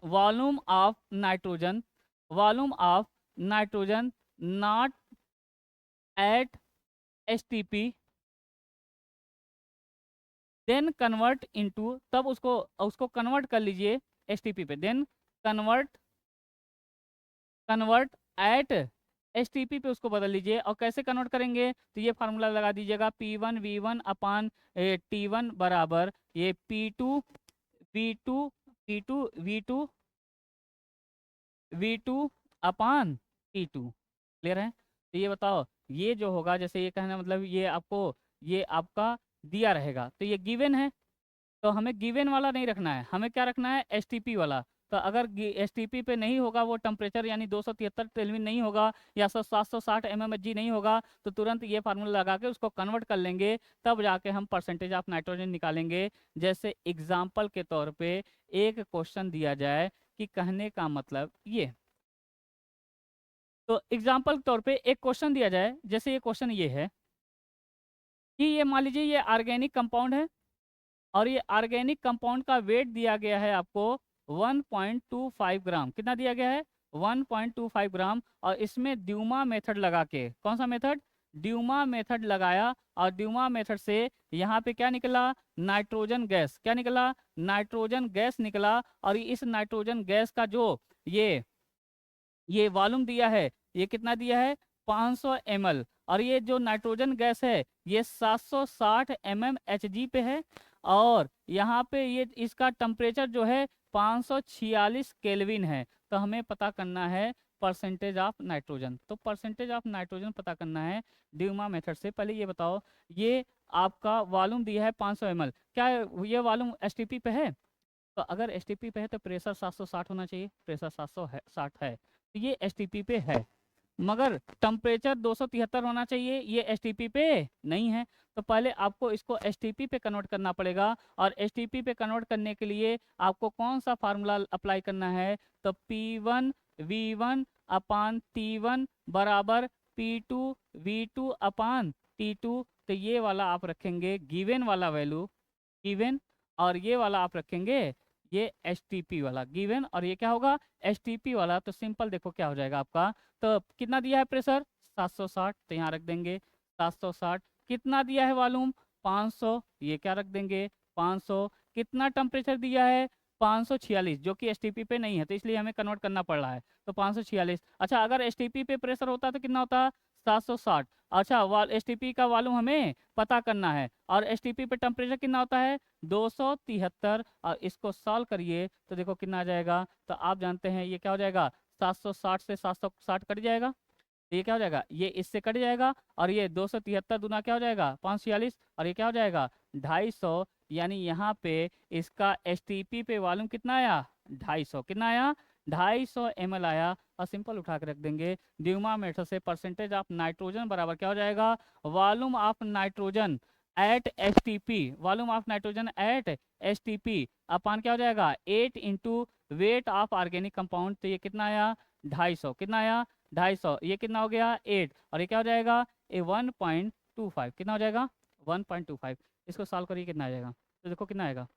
volume of nitrogen, volume of nitrogen not at STP then convert into, तब उसको उसको कन्वर्ट कर लीजिए एसटीपी पे, then convert convert at STP पे उसको बदल लीजिए। और कैसे कन्वर्ट करेंगे? तो ये फार्मूला लगा दीजिएगा, P1 V1 अपान T1 बराबर ये P2 V2 P2 V2 V2 अपान T2। क्लियर है? तो ये बताओ, ये जो होगा, जैसे ये कहना मतलब ये आपको, ये आपका दिया रहेगा तो ये गिवन है, तो हमें गिवन वाला नहीं रखना है, हमें क्या रखना है? एसटीपी वाला। तो अगर एसटीपी पे नहीं होगा वो टेम्परेचर, यानी 273 केल्विन नहीं होगा, या 760 एमएमएचजी नहीं होगा, तो तुरंत ये फार्मूला लगा के उसको कन्वर्ट कर लेंगे, तब जाके हम परसेंटेज ऑफ नाइट्रोजन निकालेंगे। जैसे एग्जाम्पल के तौर पे एक क्वेश्चन दिया जाए कि कहने का मतलब ये, तो एग्जाम्पल के तौर पे एक क्वेश्चन दिया जाए, जैसे ये क्वेश्चन ये है कि ये मान लीजिए ये ऑर्गेनिक कंपाउंड है, और ये ऑर्गेनिक कंपाउंड का वेट दिया गया है आपको 1.25 ग्राम। कितना दिया गया है? 1.25 ग्राम। और इसमें ड्यूमा मेथड लगा के, कौन सा मेथड? ड्यूमा मेथड लगाया, और ड्यूमा मेथड से यहाँ पे क्या निकला? Nitrogen gas. क्या निकला? नाइट्रोजन गैस निकला। और इस नाइट्रोजन गैस का जो ये वॉल्यूम दिया है, ये कितना दिया है? 500 ml। और ये जो नाइट्रोजन गैस है ये 760 mmHg पे है। और यहाँ पे ये इसका टेम्परेचर जो है 546 केल्विन है। तो हमें पता करना है परसेंटेज ऑफ नाइट्रोजन। तो परसेंटेज ऑफ नाइट्रोजन पता करना है ड्यूमा मेथड से। पहले ये बताओ, ये आपका वॉल्यूम दिया है 500 ml, क्या ये वॉल्यूम एसटीपी पे है? तो अगर एसटीपी पे है तो प्रेशर 760 होना चाहिए, प्रेशर 760 है, तो ये एसटीपी पे है। मगर टेम्परेचर 273 होना चाहिए, ये एसटीपी पे नहीं है। तो पहले आपको इसको एसटीपी पे कन्वर्ट करना पड़ेगा। और एसटीपी पे कन्वर्ट करने के लिए आपको कौन सा फार्मूला अप्लाई करना है? तो P1 V1 अपान T1 बराबर P2 V2 अपान T2। तो ये वाला आप रखेंगे गिवन वाला वैल्यू, गिवन, और ये वाला आप रखेंगे ये एसटीपी वाला गिवन, और ये क्या होगा? एसटीपी वाला। तो सिंपल देखो क्या हो जाएगा आपका। तो कितना दिया है प्रेशर? 760, तो यहाँ रख देंगे 760। कितना दिया है वॉल्यूम? 500, ये क्या रख देंगे? 500। कितना टेम्परेचर दिया है? 546, जो कि एसटीपी पे नहीं है, तो इसलिए हमें कन्वर्ट करना पड़ रहा है। तो 546। अच्छा, अगर एसटीपी पे प्रेशर होता तो कितना होता? 760। अच्छा, एसटीपी का वॉल्यूम हमें पता करना है, और एसटीपी पे टेम्परेचर कितना होता है? 273। और इसको सॉल्व करिए तो देखो कितना आ जाएगा। तो आप जानते हैं ये क्या हो जाएगा? 760 से 760 कट जाएगा, तो ये क्या हो जाएगा? ये इससे कट जाएगा, और ये 273 दूना क्या हो जाएगा? 546, और ये क्या हो जाएगा? 250। यानी यहाँ पे इसका एसटीपी पे वॉल्यूम कितना आया? 250। कितना आया? 250 ml आया और सिंपल उठा के रख देंगे। ड्यूमा मेथड से परसेंटेज ऑफ नाइट्रोजन बराबर क्या हो जाएगा, volume of nitrogen at STP, volume of nitrogen at STP upon क्या हो जाएगा 8 into weight of organic compound. तो ये कितना आया 250, कितना आया 250, ये कितना हो गया 8 और ये क्या हो जाएगा ये 1.25, कितना हो जाएगा 1.25। इसको सॉल्व करिए कितना आ जाएगा, तो देखो कितना आएगा,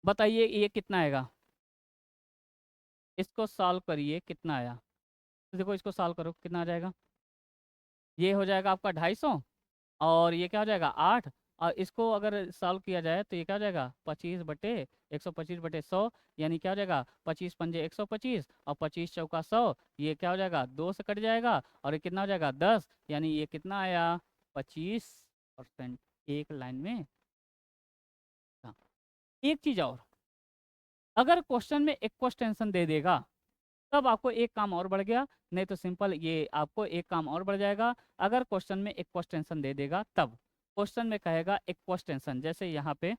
बताइए ये कितना आएगा, इसको सॉल्व करिए कितना आया। तो देखो इसको सॉल्व करो कितना आ जाएगा, ये हो जाएगा आपका 250 और ये क्या हो जाएगा 8 और इसको अगर सॉल्व किया जाए तो ये क्या हो जाएगा 25/125/100 यानी क्या हो जाएगा 25 पंजे 125 और 25 चौका 100, ये क्या हो जाएगा 2 से कट जाएगा और ये कितना हो जाएगा 10, यानी ये कितना आया 25% एक लाइन में। हाँ, एक चीज और, अगर क्वेश्चन में एक्वस टेंशन दे देगा तब आपको एक काम और बढ़ गया, नहीं तो सिंपल ये आपको एक काम और बढ़ जाएगा। अगर क्वेश्चन में एक्वस टेंशन दे देगा तब क्वेश्चन में कहेगा एक्वस टेंशन, जैसे यहाँ पे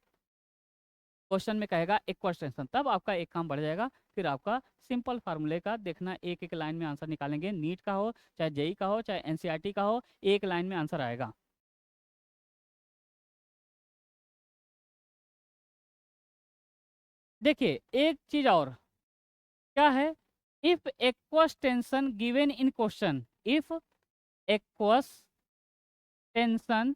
क्वेश्चन में कहेगा एक्वस टेंशन, तब आपका एक काम बढ़ जाएगा। फिर आपका सिंपल फार्मूले का देखना, एक एक लाइन में आंसर निकालेंगे, नीट का हो चाहे जेई का हो चाहे एनसीईआरटी का हो, एक लाइन में आंसर आएगा। देखिए एक चीज और क्या है, if aqueous tension given in question, if aqueous tension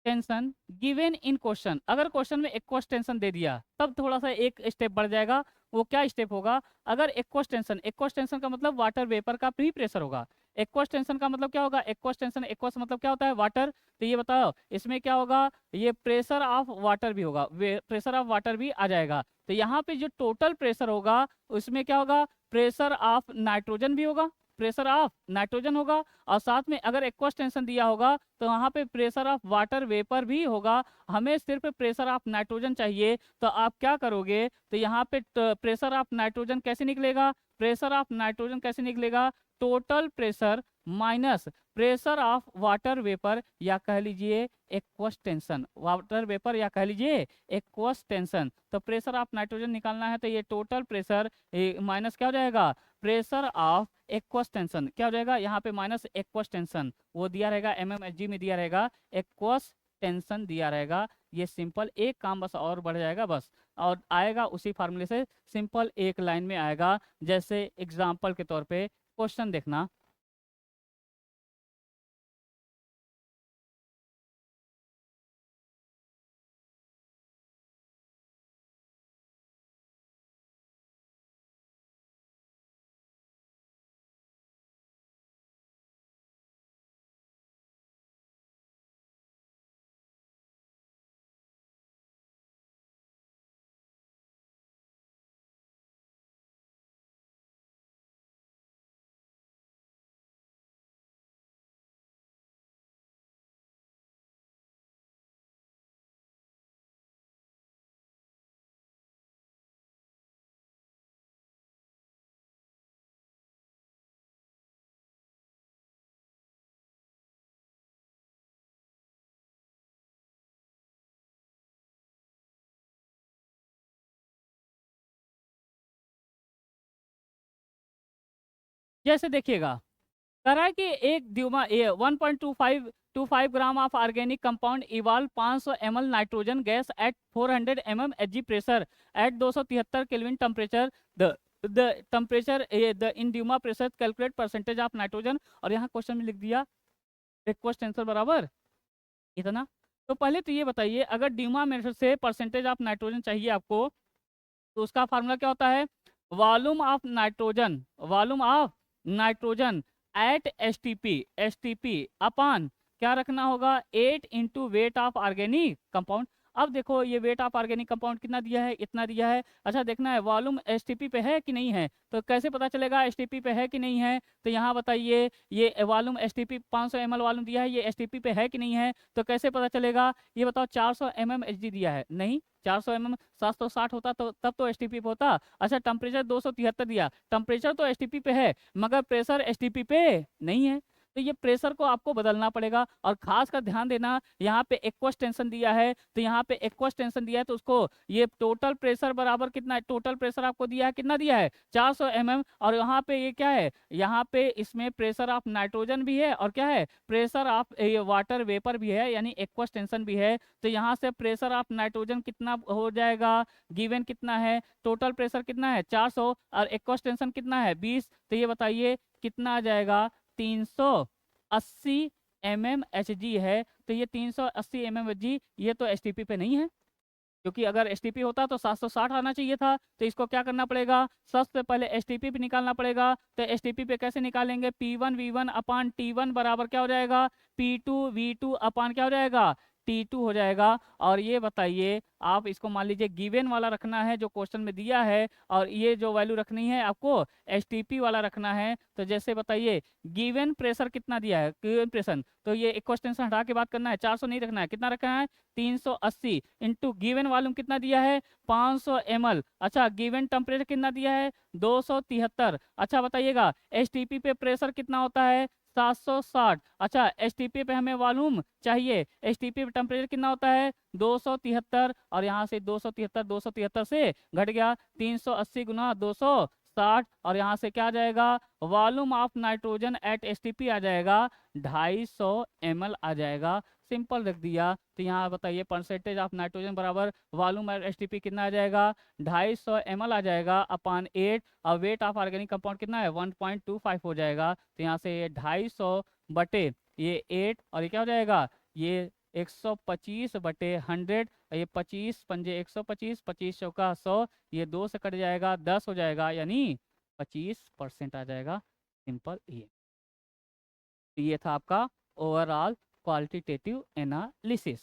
tension given in question, अगर क्वेश्चन में एक्वस टेंशन दे दिया तब थोड़ा सा एक स्टेप बढ़ जाएगा। वो क्या स्टेप होगा, अगर एक्वस टेंशन का मतलब वाटर वेपर का प्री प्रेशर होगा। एक्वस टेंशन का मतलब क्या होगा, एक्वस टेंशन एक्वस मतलब क्या होता है वाटर, तो ये बताओ इसमें क्या होगा, ये प्रेशर ऑफ वाटर भी होगा, प्रेशर ऑफ वाटर भी आ जाएगा। तो यहाँ पे जो टोटल प्रेशर होगा उसमें क्या होगा, प्रेशर ऑफ नाइट्रोजन भी होगा, प्रेशर ऑफ नाइट्रोजन होगा और साथ में अगर एक्वस टेंशन दिया होगा तो वहाँ पे प्रेशर ऑफ वाटर वेपर भी होगा। हमें सिर्फ प्रेशर ऑफ नाइट्रोजन चाहिए, तो आप क्या करोगे, तो यहाँ पे प्रेशर ऑफ नाइट्रोजन कैसे निकलेगा, प्रेशर ऑफ नाइट्रोजन कैसे निकलेगा, total pressure minus pressure of water vapour या कह लीजिए एक्वस टेंशन, वाटर वेपर या कह लीजिए एक्वस टेंशन। तो प्रेशर ऑफ नाइट्रोजन निकालना है तो ये टोटल प्रेशर माइनस क्या हो जाएगा, प्रेशर ऑफ एक्वस टेंशन क्या हो जाएगा, यहाँ पे माइनस एक्वस टेंशन वो दिया रहेगा MMHg में दिया रहेगा, एक्वस टेंशन दिया रहेगा। ये सिंपल एक काम बस और बढ़ जाएगा बस, और आएगा उसी फार्मूले से, सिंपल एक लाइन में आएगा। जैसे एग्जाम्पल के तौर पे क्वेश्चन देखना, जैसे देखिएगा करा है कि एक Dumas a 1.25 gram of organic compound evolve 500 ml nitrogen gas at 400 mm Hg pressure at 273 Kelvin temperature, the temperature the in Dumas pressure calculate percentage of nitrogen. और यहाँ क्वेश्चन में लिख दिया रिक्वेस्ट आंसर बराबर इतना। तो पहले तो ये बताइए अगर ड्यूमा मेथड से परसेंटेज ऑफ नाइट्रोजन चाहिए आपको तो उसका फार्मूला क्या होता है, volume of nitrogen, volume of nitrogen at STP upon क्या रखना होगा 8 into weight of organic compound. अब देखो ये वेट ऑफ ऑर्गेनिक कंपाउंड कितना दिया है, इतना दिया है। अच्छा देखना है वॉल्यूम एसटीपी पे है कि नहीं है, तो कैसे पता चलेगा एसटीपी पे है कि नहीं है, तो यहाँ बताइए ये वॉल्यूम एसटीपी 500 ml वॉल्यूम दिया है, ये एसटीपी पे है कि नहीं है, तो कैसे पता चलेगा, ये बताओ 400 mmHg दिया है, नहीं 400 mm 760 होता तो तब तो एसटीपी पे होता। अच्छा टेम्परेचर 273 दिया, टेम्परेचर तो एसटीपी पे है मगर प्रेशर एसटीपी पे नहीं है। तो ये प्रेशर को आपको बदलना पड़ेगा। और खास कर ध्यान देना, यहाँ पे एक्वस टेंशन दिया है, तो यहाँ पे एक्वस टेंशन दिया है, तो उसको ये टोटल प्रेशर बराबर कितना है, टोटल प्रेशर आपको दिया है, कितना दिया है 400 mm। और यहाँ पे ये क्या है, यहाँ पे इसमें प्रेशर ऑफ नाइट्रोजन भी है और क्या है, प्रेशर ऑफ वाटर वेपर भी है, यानी एक्वस टेंशन भी है। तो यहाँ से प्रेशर ऑफ नाइट्रोजन कितना हो जाएगा, गिवन कितना है, टोटल प्रेशर कितना है 400 और एक्वस टेंशन कितना है 20। तो ये बताइए कितना आ जाएगा, 380 mmHg है। तो ये 380 mmHg ये तो एसटीपी पे नहीं है, क्योंकि अगर एसटीपी होता तो 760 आना चाहिए था। तो इसको क्या करना पड़ेगा, सबसे पहले एसटीपी पे निकालना पड़ेगा। तो एसटीपी पे कैसे निकालेंगे, P1 अपान T1 बराबर क्या हो जाएगा, P2 अपान क्या हो जाएगा, T2 हो जाएगा। और ये बताइए आप इसको मान लीजिए गिवन वाला रखना है जो क्वेश्चन में दिया है, और ये जो वैल्यू रखनी है आपको एसटीपी वाला रखना है। तो जैसे बताइए गिवन प्रेशर कितना दिया है, गिवन प्रेशर, तो ये एक क्वेश्चन से हटा के बात करना है, 400 नहीं रखना है, कितना रखना है 380 इंटू गिवन वॉल्यूम कितना दिया है 500 ml। अच्छा गिवन टेम्परेचर कितना दिया है 273। अच्छा बताइएगा एसटीपी पे प्रेशर कितना होता है 760। अच्छा एसटीपी पे हमें वॉल्यूम चाहिए, एसटीपी पे टेम्परेचर कितना होता है 273। और यहाँ से 273 से घट गया 380 गुना 260, और यहाँ से क्या आ जाएगा, volume of nitrogen at STP आ जाएगा 250 ml आ जाएगा। सिंपल रख दिया। तो यहाँ बताइए परसेंटेज ऑफ नाइट्रोजन बराबर वॉल्यूम एट एसटीपी कितना आ जाएगा 250 ml आ जाएगा अपान 8। और वेट ऑफ ऑर्गेनिक कंपाउंड कितना है 1.25 हो जाएगा। तो यहाँ से ये 250 बटे ये 8, और ये क्या हो जाएगा, ये 125 बटे 100, ये 25 पंजे 125, 25 चौका 100, ये 2 से कट जाएगा 10 हो जाएगा, यानी 25% आ जाएगा। सिंपल ये था आपका overall qualitative analysis.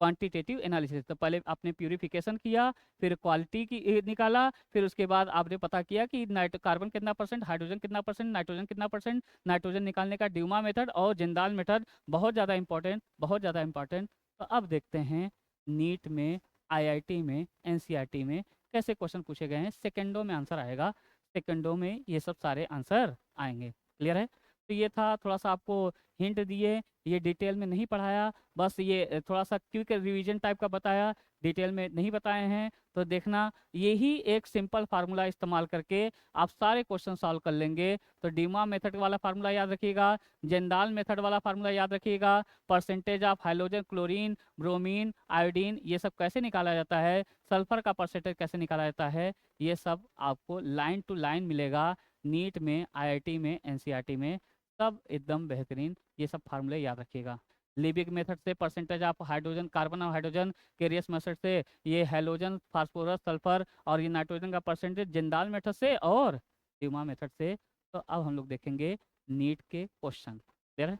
Quantitative analysis, तो पहले आपने प्यूरिफिकेशन किया, फिर क्वालिटी की निकाला, फिर उसके बाद आपने पता किया कि कार्बन कितना परसेंट, हाइड्रोजन कितना परसेंट, नाइट्रोजन कितना परसेंट, नाइट्रोजन निकालने का ड्यूमा मेथड और जिंदाल मेथड, बहुत ज़्यादा इंपॉर्टेंट, बहुत ज़्यादा इंपॉर्टेंट। तो अब देखते हैं नीट में, आईआईटी में, एनसीईआरटी में कैसे क्वेश्चन पूछे गए हैं। सेकेंडों में आंसर आएगा, सेकेंडों में ये सब सारे आंसर आएंगे। क्लियर है। तो ये था, थोड़ा सा आपको हिंट दिए, ये डिटेल में नहीं पढ़ाया, बस ये थोड़ा सा क्विक रिवीजन टाइप का बताया, डिटेल में नहीं बताए हैं। तो देखना यही एक सिंपल फार्मूला इस्तेमाल करके आप सारे क्वेश्चन सॉल्व कर लेंगे। तो डीमा मेथड वाला फार्मूला याद रखिएगा, जेंदाल मेथड वाला फार्मूला याद रखिएगा, percentage of hydrogen, chlorine, bromine, iodine, ये सब कैसे निकाला जाता है, सल्फर का परसेंटेज कैसे निकाला जाता है, ये सब आपको लाइन टू लाइन मिलेगा नीट में, आईआईटी में, एनसीईआरटी में, सब एकदम बेहतरीन। ये सब फार्मूले याद रखिएगा। लिबिक मेथड से परसेंटेज ऑफ हाइड्रोजन, कार्बन और हाइड्रोजन, केरियस मेथड से ये हेलोजन, फास्फोरस, सल्फर और ये नाइट्रोजन का परसेंटेज, जिंदाल मेथड से और ड्यूमा मेथड से। तो अब हम लोग देखेंगे नीट के क्वेश्चन। क्लियर है।